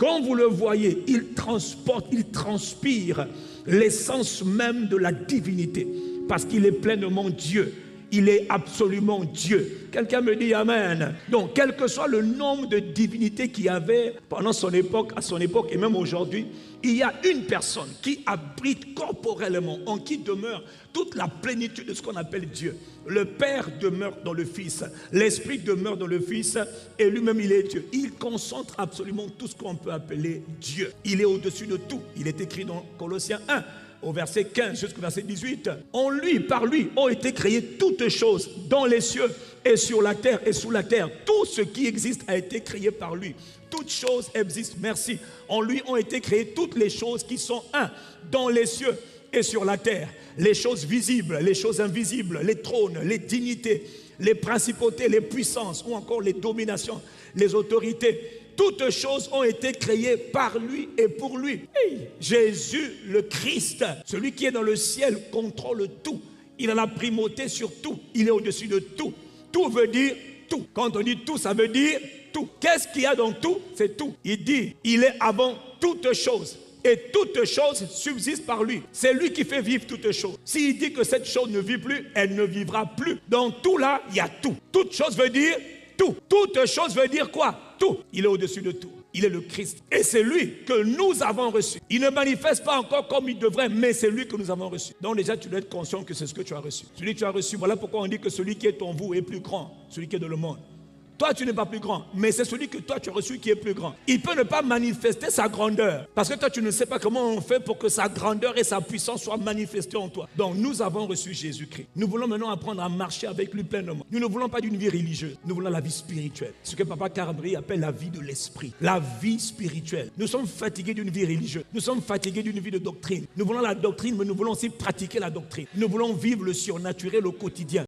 Quand vous le voyez, il transporte, il transpire l'essence même de la divinité. Parce qu'il est pleinement Dieu. Il est absolument Dieu. Quelqu'un me dit Amen. Donc, quel que soit le nombre de divinités qu'il y avait pendant son époque, à son époque et même aujourd'hui, il y a une personne qui abrite corporellement, en qui demeure toute la plénitude de ce qu'on appelle Dieu. Le Père demeure dans le Fils, l'Esprit demeure dans le Fils et lui-même il est Dieu. Il concentre absolument tout ce qu'on peut appeler Dieu. Il est au-dessus de tout. Il est écrit dans Colossiens 1. Au verset 15 jusqu'au verset 18, en lui, par lui, ont été créées toutes choses dans les cieux et sur la terre et sous la terre. Tout ce qui existe a été créé par lui. Toutes choses existent, merci. En lui ont été créées toutes les choses qui sont dans les cieux et sur la terre. Les choses visibles, les choses invisibles, les trônes, les dignités, les principautés, les puissances ou encore les dominations, les autorités. Toutes choses ont été créées par lui et pour lui. Jésus, le Christ, celui qui est dans le ciel, contrôle tout. Il a la primauté sur tout. Il est au-dessus de tout. Tout veut dire tout. Quand on dit tout, ça veut dire tout. Qu'est-ce qu'il y a dans tout? C'est tout. Il dit, il est avant toutes choses. Et toutes choses subsistent par lui. C'est lui qui fait vivre toutes choses. S'il dit que cette chose ne vit plus, elle ne vivra plus. Dans tout là, il y a tout. Toute chose veut dire tout. Toute chose veut dire quoi? Tout. Il est au-dessus de tout. Il est le Christ. Et c'est lui que nous avons reçu. Il ne manifeste pas encore comme il devrait, mais c'est lui que nous avons reçu. Donc déjà, tu dois être conscient que c'est ce que tu as reçu. Celui que tu as reçu, voilà pourquoi on dit que celui qui est en vous est plus grand. Celui qui est dans le monde. Toi, tu n'es pas plus grand, mais c'est celui que toi, tu as reçu qui est plus grand. Il peut ne pas manifester sa grandeur, parce que toi, tu ne sais pas comment on fait pour que sa grandeur et sa puissance soient manifestées en toi. Donc, nous avons reçu Jésus-Christ. Nous voulons maintenant apprendre à marcher avec lui pleinement. Nous ne voulons pas d'une vie religieuse, nous voulons la vie spirituelle. Ce que Papa Carabri appelle la vie de l'esprit, la vie spirituelle. Nous sommes fatigués d'une vie religieuse, nous sommes fatigués d'une vie de doctrine. Nous voulons la doctrine, mais nous voulons aussi pratiquer la doctrine. Nous voulons vivre le surnaturel au quotidien.